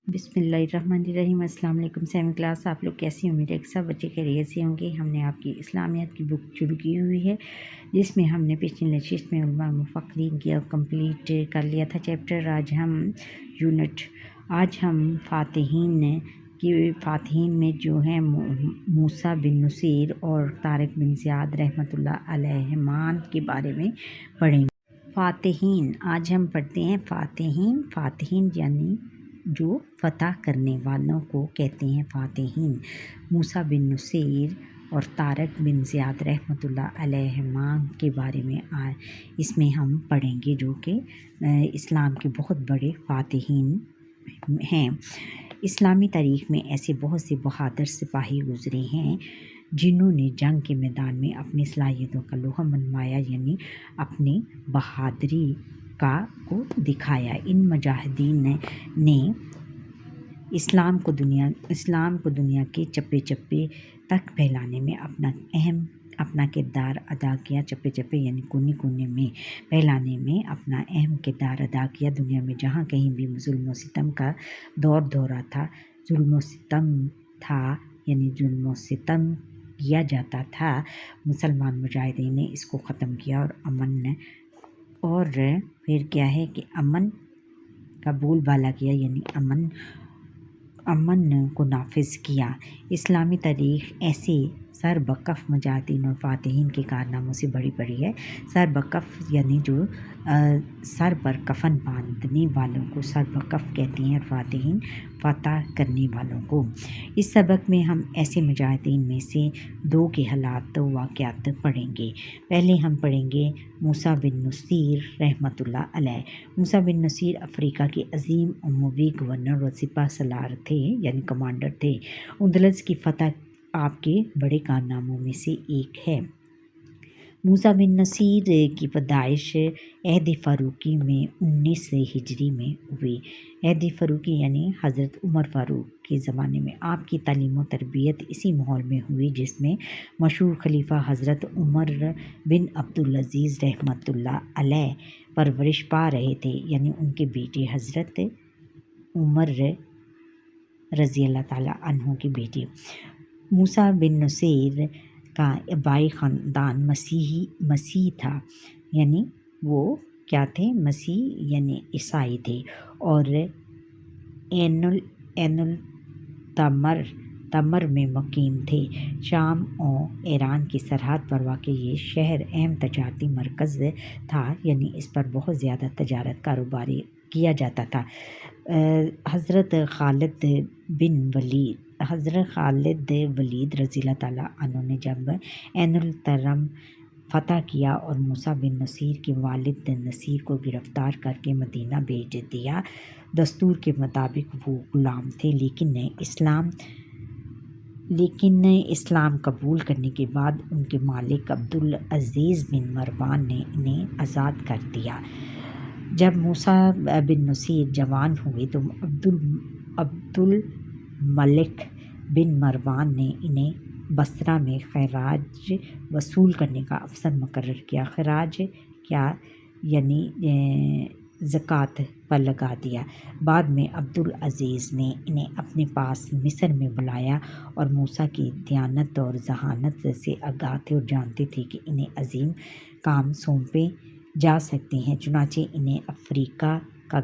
بسم اللہ الرحمن الرحیم۔ السلام علیکم 7 کلاس، آپ لوگ کیسی؟ امید ہے کہ سب بچے خیریت سے ہوں گے۔ ہم نے آپ کی اسلامیات کی بک شروع کی ہوئی ہے، جس میں ہم نے پچھلی نشست میں علماء مفکرین کی کمپلیٹ کر لیا تھا چیپٹر۔ آج ہم فاتحین میں جو ہیں موسیٰ بن نصیر اور طارق بن زیاد رحمۃ اللہ علیہمان کے بارے میں پڑھیں گے۔ فاتحین، آج ہم پڑھتے ہیں فاتحین یعنی جو فتح کرنے والوں کو کہتے ہیں فاتحین۔ موسیٰ بن نصیر اور طارق بن زیاد رحمۃ اللہ علیہما کے بارے میں اس میں ہم پڑھیں گے، جو کہ اسلام کے بہت بڑے فاتحین ہیں۔ اسلامی تاریخ میں ایسے بہت سے بہادر سپاہی گزرے ہیں جنہوں نے جنگ کے میدان میں اپنی صلاحیتوں کا لوہا منوایا، یعنی اپنی بہادری کو دکھایا۔ ان مجاہدین نے اسلام کو دنیا کے چپے چپے تک پھیلانے میں اپنا کردار ادا کیا۔ چپے یعنی کونے کونے میں پھیلانے میں اپنا اہم کردار ادا کیا۔ دنیا میں جہاں کہیں بھی ظلم و ستم کا دورہ تھا، ظلم و ستم کیا جاتا تھا، مسلمان مجاہدین نے اس کو ختم کیا اور پھر کیا ہے کہ امن کا بول بالا کیا، یعنی امن کو نافذ کیا۔ اسلامی تاریخ ایسے سربکف مجاہدین اور فاتحین کے کارناموں سے بڑی ہے۔ سربکف یعنی جو سر پر کفن باندھنے والوں کو سربکف کہتے ہیں، اور فاتحین فتح کرنے والوں کو۔ اس سبق میں ہم ایسے مجاہدین میں سے دو کے حالات و واقعات پڑھیں گے۔ پہلے ہم پڑھیں گے موسیٰ بن نصیر رحمۃ اللہ علیہ۔ موسیٰ بن نصیر افریقہ کے عظیم اموی گورنر اور سپہ سالار تھے، یعنی کمانڈر تھے۔ اندلس کی فتح آپ کے بڑے کارناموں میں سے ایک ہے۔ موسیٰ بن نصیر کی پیدائش عہد فاروقی میں 19 ہجری میں ہوئی۔ عہد فاروقی یعنی حضرت عمر فاروق کے زمانے میں آپ کی تعلیم و تربیت اسی ماحول میں ہوئی جس میں مشہور خلیفہ حضرت عمر بن عبدالعزیز رحمۃ اللہ علیہ پرورش پا رہے تھے، یعنی ان کے بیٹے حضرت عمر رضی اللہ تعالیٰ عنہ کے بیٹے۔ موسیٰ بن نصیر کا آبائی خاندان مسیحی تھا، یعنی وہ کیا تھے؟ مسیح یعنی عیسائی تھے، اور عین التمر میں مقیم تھے۔ شام اور ایران کی سرحد پر واقع یہ شہر اہم تجارتی مرکز تھا، یعنی اس پر بہت زیادہ تجارت کاروبار کیا جاتا تھا۔ حضرت خالد ولید رضی اللہ تعالیٰ عنہ نے جب عین الترم فتح کیا اور موسیٰ بن نصیر کے والد نصیر کو گرفتار کر کے مدینہ بھیج دیا۔ دستور کے مطابق وہ غلام تھے، لیکن اسلام قبول کرنے کے بعد ان کے مالک عبدالعزیز بن مروان نے انہیں آزاد کر دیا۔ جب موسیٰ بن نصیر جوان ہوئے تو عبدالملک بن مروان نے انہیں بصرہ میں خراج وصول کرنے کا افسر مقرر کیا۔ خراج کیا؟ یعنی زکوٰۃ پر لگا دیا۔ بعد میں عبدالعزیز نے انہیں اپنے پاس مصر میں بلایا، اور موسیٰ کی دیانت اور ذہانت سے آگاہ تھے اور جانتے تھے کہ انہیں عظیم کام سونپے جا سکتے ہیں، چنانچہ انہیں افریقہ کا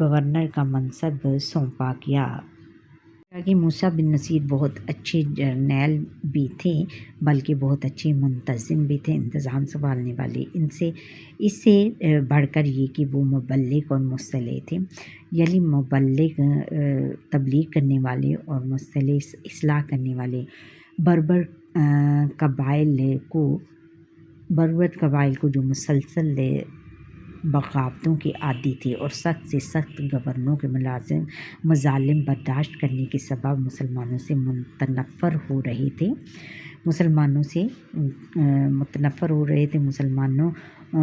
گورنر کا منصب سونپا گیا۔ کہ موسیٰ بن نصیر بہت اچھے جرنیل بھی تھے، بلکہ بہت اچھے منتظم بھی تھے، انتظام سنبھالنے والے۔ اس سے بڑھ کر یہ کہ وہ مبلغ اور مصلح تھے، یعنی مبلغ تبلیغ کرنے والے اور مصلح اصلاح کرنے والے۔ بربر قبائل کو جو مسلسل بغاوتوں کے عادی تھے اور سخت سے سخت گورنروں کے مظالم برداشت کرنے کے سبب مسلمانوں سے متنفر ہو رہے تھے، مسلمانوں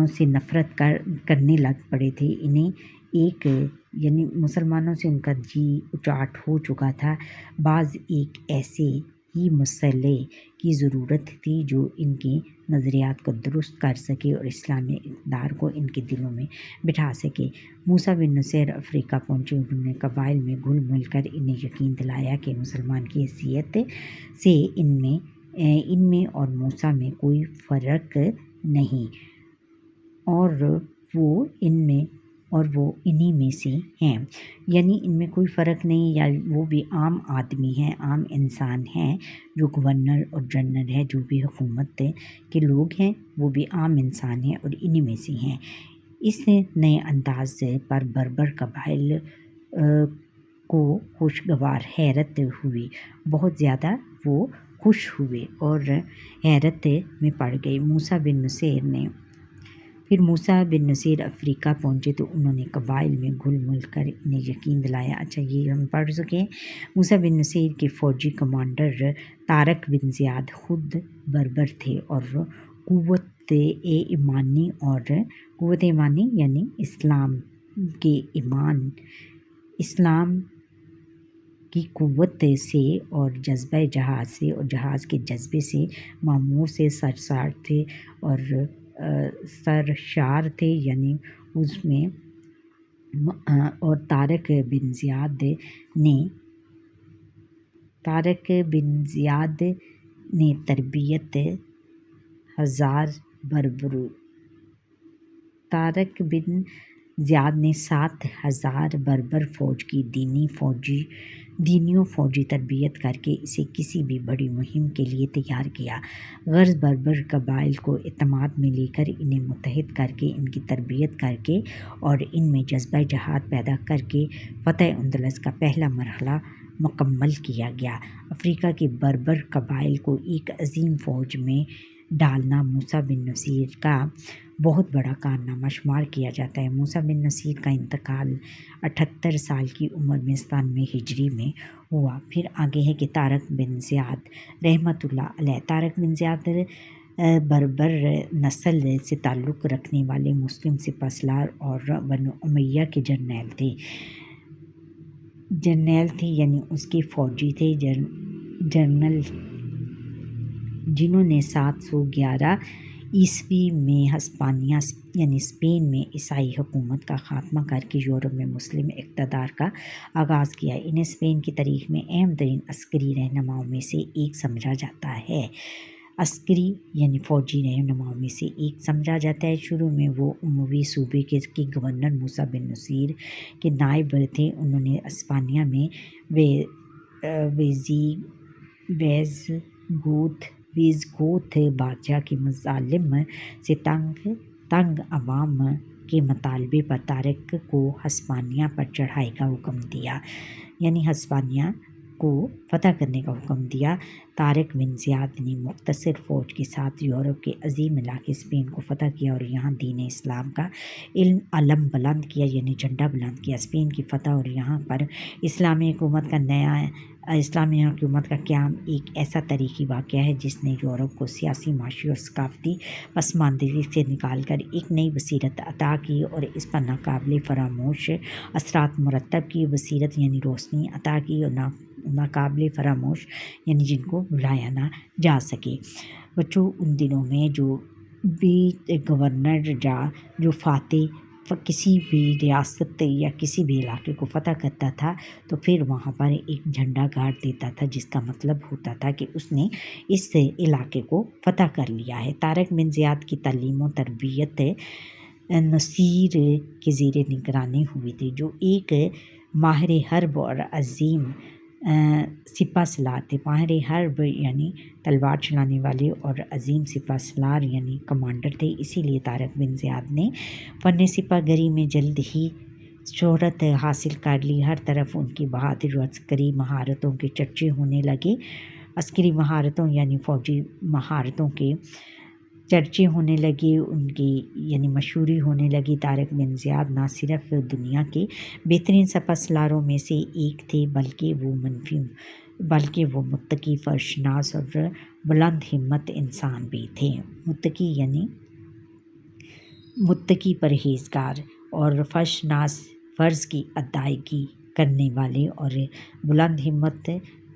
سے نفرت کرنے لگ پڑے تھے۔ مسلمانوں سے ان کا جی اچاٹ ہو چکا تھا۔ بعض ایک ایسے ہی مسلح کی ضرورت تھی جو ان کے نظریات کو درست کر سکے اور اسلامی اقدار کو ان کے دلوں میں بٹھا سکے۔ موسیٰ بن نصیر افریقہ پہنچے۔ انہوں نے قبائل میں گھل مل کر انہیں یقین دلایا کہ مسلمان کی حیثیت سے ان میں اور موسیٰ میں کوئی فرق نہیں، اور وہ انہی میں سے ہیں، یعنی ان میں کوئی فرق نہیں، یا وہ بھی عام آدمی ہیں، عام انسان ہیں۔ جو گورنر اور جنرل ہے، جو بھی حکومت کے لوگ ہیں، وہ بھی عام انسان ہیں اور انہی میں سے ہیں۔ اس نئے انداز پر بربر قبائل کو خوشگوار حیرت ہوئی، بہت زیادہ وہ خوش ہوئے اور حیرت میں پڑ گئے۔ پھر موسیٰ بن نصیر افریقہ پہنچے تو انہوں نے قبائل میں گھل مل کر انہیں یقین دلایا۔ اچھا، یہ ہم پڑھ چکے ہیں۔ موسیٰ بن نصیر کے فوجی کمانڈر طارق بن زیاد خود بربر تھے اور قوت ایمانی یعنی اسلام کی قوت سے اور جذبہ جہاد سے اور جہاز کے جذبے سے معمور سے سرشار تھے، یعنی اس میں اور طارق بن زیاد نے تربیت طارق بن زیاد نے 7,000 بربر فوج کی دینی و فوجی تربیت کر کے اسے کسی بھی بڑی مہم کے لیے تیار کیا۔ غرض بربر قبائل کو اعتماد میں لے کر انہیں متحد کر کے ان کی تربیت کر کے اور ان میں جذبہ جہاد پیدا کر کے فتح اندلس کا پہلا مرحلہ مکمل کیا گیا۔ افریقہ کے بربر قبائل کو ایک عظیم فوج میں ڈالنا موسیٰ بن نصیر کا بہت بڑا کارنامہ شمار کیا جاتا ہے۔ موسیٰ بن نصیر کا انتقال 78 سال کی عمر میں 97 ہجری میں ہوا۔ پھر آگے ہے کہ طارق بن زیاد رحمۃ اللہ علیہ۔ طارق بن زیاد بربر نسل سے تعلق رکھنے والے مسلم سپہ سالار اور بنو امیہ کے جرنیل تھے، یعنی اس کے فوجی تھے جنرل، جنہوں نے 711 عیسوی میں ہسپانیہ یعنی اسپین میں عیسائی حکومت کا خاتمہ کر کے یورپ میں مسلم اقتدار کا آغاز کیا۔ انہیں اسپین کی تاریخ میں اہم ترین عسکری رہنماؤں میں سے ایک سمجھا جاتا ہے۔ عسکری یعنی فوجی رہنماؤں میں سے ایک سمجھا جاتا ہے۔ شروع میں وہ اموی صوبے کے گورنر موسیٰ بن نصیر کے نائب تھے۔ انہوں نے اسپانیہ میں ویزگوت بادشاہ کے مظالم سے تنگ عوام کے مطالبے پر طارق کو ہسپانیہ پر چڑھائی کا حکم دیا، یعنی ہسپانیہ کو فتح کرنے کا حکم دیا۔ طارق بن زیاد نے مختصر فوج کے ساتھ یورپ کے عظیم علاقے اسپین کو فتح کیا اور یہاں دین اسلام کا علم بلند کیا، یعنی جھنڈا بلند کیا۔ اسپین کی فتح اور یہاں پر اسلامی حکومت کا قیام ایک ایسا تاریخی واقعہ ہے جس نے یورپ کو سیاسی، معاشی اور ثقافتی پسماندگی سے نکال کر ایک نئی بصیرت عطا کی اور اس پر ناقابل فراموش اثرات مرتب کی۔ بصیرت یعنی روشنی عطا کی اور ناقابل فراموش یعنی جن کو بھلایا نہ جا سکے۔ بچوں، ان دنوں میں جو بھی گورنر جو فاتح کسی بھی ریاست یا کسی بھی علاقے کو فتح کرتا تھا تو پھر وہاں پر ایک جھنڈا گاڑ دیتا تھا، جس کا مطلب ہوتا تھا کہ اس نے اس علاقے کو فتح کر لیا ہے۔ طارق بن زیاد کی تعلیم و تربیت نصیر کے زیر نگرانی ہوئی تھی، جو ایک ماہر حرب اور عظیم سپہ سالار تھے۔ ماہر حرب یعنی تلوار چلانے والے اور عظیم سپہ سالار یعنی کمانڈر تھے۔ اسی لیے طارق بن زیاد نے فن سپہ گری میں جلد ہی شہرت حاصل کر لی۔ ہر طرف ان کی بہادر و عسکری مہارتوں کے چرچے ہونے لگے۔ عسکری مہارتوں یعنی فوجی مہارتوں کے چرچے ہونے لگے، ان کی یعنی مشہوری ہونے لگی۔ طارق بن زیاد نہ صرف دنیا کے بہترین سپہ سالاروں میں سے ایک تھے بلکہ وہ متقی، فرشناس اور بلند ہمت انسان بھی تھے۔ متقی، پرہیزگار اور فرشناس، فرض کی ادائیگی کرنے والے اور بلند ہمت،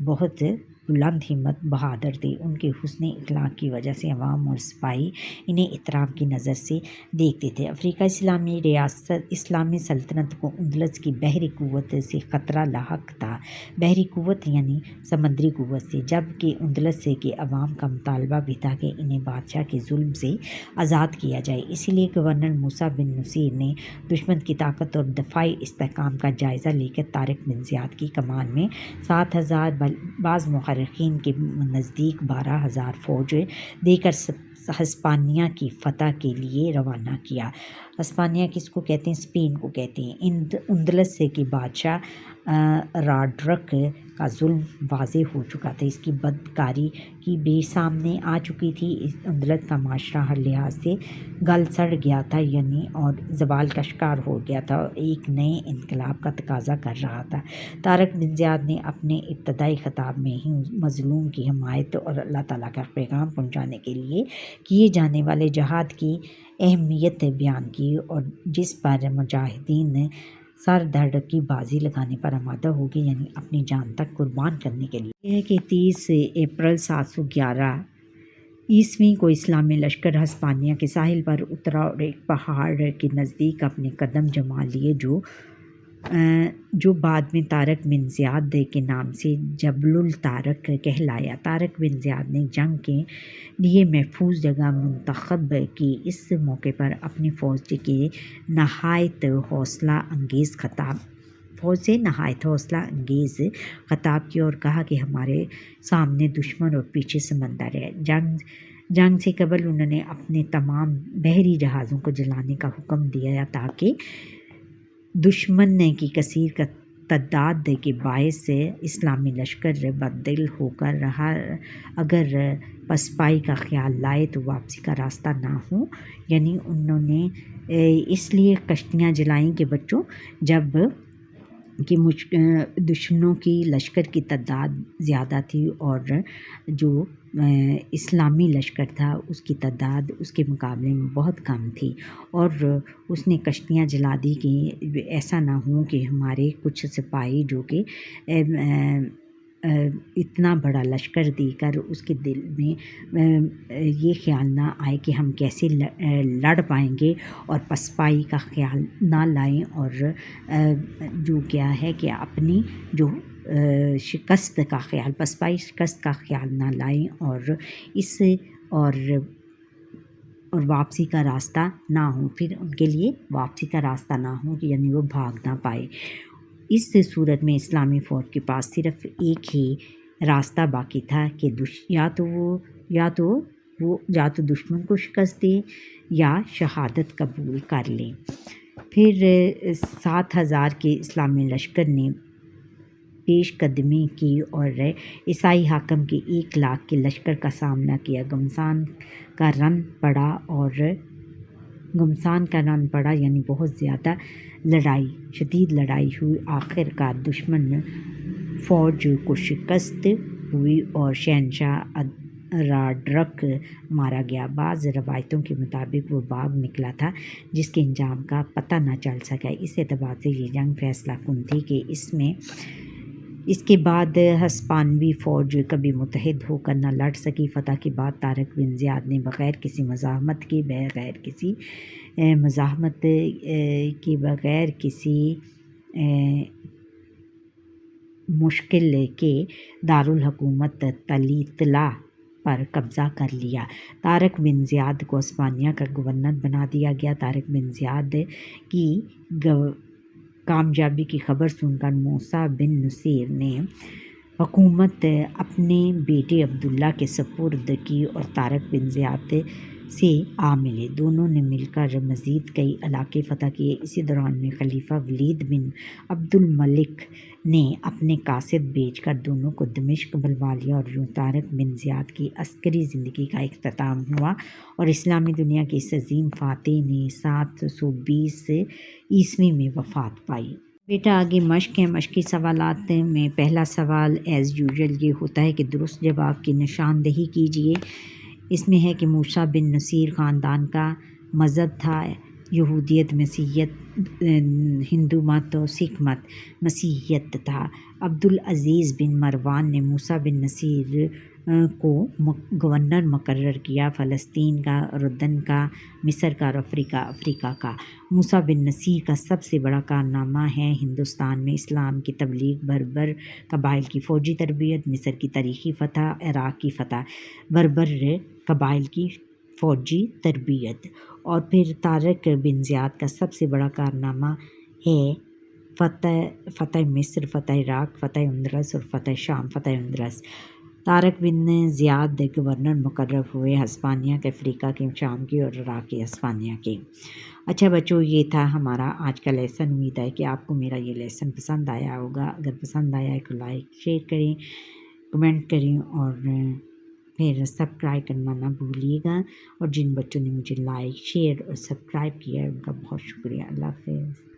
بہت بلند ہمت بہادر تھے۔ ان کے حسن اخلاق کی وجہ سے عوام اور سپاہی انہیں احترام کی نظر سے دیکھتے تھے۔ افریقہ اسلامی سلطنت کو اندلس کی بحری قوت سے خطرہ لاحق تھا، بحری قوت یعنی سمندری قوت سے، جبکہ اندلس کے عوام کا مطالبہ بھی تھا کہ انہیں بادشاہ کے ظلم سے آزاد کیا جائے۔ اسی لیے گورنر موسیٰ بن نصیر نے دشمن کی طاقت اور دفاعی استحکام کا جائزہ لے کر طارق بن زیاد کی کمان میں 7,000 بعض مورخین کے نزدیک 12,000 فوج دے کر ہسپانیہ کی فتح کے لیے روانہ کیا۔ ہسپانیہ کس کو کہتے ہیں؟ اسپین کو کہتے ہیں۔ اندلس کے بادشاہ راڈرک کا ظلم واضح ہو چکا تھا، اس کی بدکاری کی بے سامنے آ چکی تھی۔ اندلس کا معاشرہ ہر لحاظ سے گل سڑ گیا تھا اور زوال کا شکار ہو گیا تھا اور ایک نئے انقلاب کا تقاضا کر رہا تھا۔ طارق بن زیاد نے اپنے ابتدائی خطاب میں ہی مظلوم کی حمایت اور اللہ تعالیٰ کا پیغام پہنچانے کے لیے کیے جانے والے جہاد کی اہمیت بیان کی، اور جس پر مجاہدین سر دھڑ کی بازی لگانے پر آمادہ ہو گئے، یعنی اپنی جان تک قربان کرنے کے لیے۔ یہ ہے کہ 30 اپریل 711 عیسوی کو اسلامی لشکر ہسپانیہ کے ساحل پر اترا اور ایک پہاڑ کے نزدیک اپنے قدم جما لیے جو بعد میں طارق بن زیاد کے نام سے جبل الطارق کہلایا۔ طارق بن زیاد نے جنگ کے لیے محفوظ جگہ منتخب کی۔ اس موقع پر اپنی فوج کے نہایت حوصلہ انگیز خطاب کیا اور کہا کہ ہمارے سامنے دشمن اور پیچھے سمندر ہے۔ جنگ سے قبل انہوں نے اپنے تمام بحری جہازوں کو جلانے کا حکم دیا تاکہ دشمن کی کثیر تعداد کے باعث اسلامی لشکر بددل ہو کر رہا، اگر پسپائی کا خیال لائے تو واپسی کا راستہ نہ ہو۔ یعنی انہوں نے اس لیے کشتیاں جلائیں کہ بچوں، جب کہ دشمنوں کی لشکر کی تعداد زیادہ تھی اور جو اسلامی لشکر تھا اس کی تعداد اس کے مقابلے میں بہت کم تھی، اور اس نے کشتیاں جلا دی کہ ایسا نہ ہو کہ ہمارے کچھ سپاہی جو کہ اتنا بڑا لشکر دے کر اس کے دل میں یہ خیال نہ آئے کہ ہم کیسے لڑ پائیں گے، اور پسپائی کا خیال نہ لائیں، اور جو کیا ہے کہ اپنی جو پسپائی شکست کا خیال نہ لائیں، اور واپسی کا راستہ نہ ہو، پھر ان کے لیے واپسی کا راستہ نہ ہو، یعنی وہ بھاگ نہ پائے۔ اس صورت میں اسلامی فوج کے پاس صرف ایک ہی راستہ باقی تھا کہ یا تو دشمن کو شکست دے یا شہادت قبول کر لیں۔ پھر 7,000 کے اسلامی لشکر نے پیش قدمی کی اور عیسائی حاکم کے 1,00,000 کے لشکر کا سامنا کیا۔ گھمسان کا رن پڑا، یعنی بہت زیادہ شدید لڑائی ہوئی۔ آخر کار دشمن فوج کو شکست ہوئی اور شہنشاہ راڈرک مارا گیا۔ بعض روایتوں کے مطابق وہ بھاگ نکلا تھا جس کے انجام کا پتہ نہ چل سکا۔ اس اعتبار سے یہ جنگ فیصلہ کن تھی کہ اس کے بعد ہسپانوی فوج کبھی متحد ہو کر نہ لڑ سکی۔ فتح کے بعد طارق بن زیاد نے بغیر کسی مشکل کے دارالحکومت طلیطلہ پر قبضہ کر لیا۔ طارق بن زیاد کو ہسپانیہ کا گورنر بنا دیا گیا۔ طارق بن زیاد کی کامیابی کی خبر سن کر موسیٰ بن نصیر نے حکومت اپنے بیٹے عبداللہ کے سپرد کی اور طارق بن زیاد سے آ ملے۔ دونوں نے مل کر مزید کئی علاقے فتح کیے۔ اسی دوران میں خلیفہ ولید بن عبد الملک نے اپنے قاصد بھیج کر دونوں کو دمشق بلوا لیا، اور یوں طارق بن زیاد کی عسکری زندگی کا اختتام ہوا اور اسلامی دنیا کے اس عظیم فاتح نے 720 عیسوی میں وفات پائی۔ بیٹا آگے مشق ہے۔ مشقی سوالات میں پہلا سوال ایز یوزول یہ ہوتا ہے کہ درست جواب کی نشاندہی کیجیے۔ اس میں ہے کہ موسیٰ بن نصیر خاندان کا مذہب تھا یہودیت، مسیحیت، ہندو مت اور سکھ مت، مسیحیت تھا۔ عبدالعزیز بن مروان نے موسیٰ بن نصیر کو گورنر مقرر کیا، فلسطین کا، اردن کا، مصر کا اور افریقہ کا۔ موسیٰ بن نصیر کا سب سے بڑا کارنامہ ہے ہندوستان میں اسلام کی تبلیغ، بربر قبائل کی فوجی تربیت، مصر کی تاریخی فتح، عراق کی فتح، بربر قبائل کی فوجی تربیت۔ اور پھر طارق بن زیاد کا سب سے بڑا کارنامہ ہے فتح مصر، فتح عراق، فتح اندلس اور فتح شام، فتح اندلس۔ طارق بن زیاد گورنر مقرر ہوئے ہسپانیہ کے، افریقہ کے، شام کی اور عراق کی ہسپانیہ کے۔ اچھا بچوں، یہ تھا ہمارا آج کا لیسن۔ امید ہے کہ آپ کو میرا یہ لیسن پسند آیا ہوگا۔ اگر پسند آیا ہے تو لائک شیئر کریں، کمنٹ کریں اور پھر سبسکرائب کرنا نہ بھولیے گا۔ اور جن بچوں نے مجھے لائک، شیئر اور سبسکرائب کیا ہے ان کا بہت شکریہ۔ اللہ حافظ۔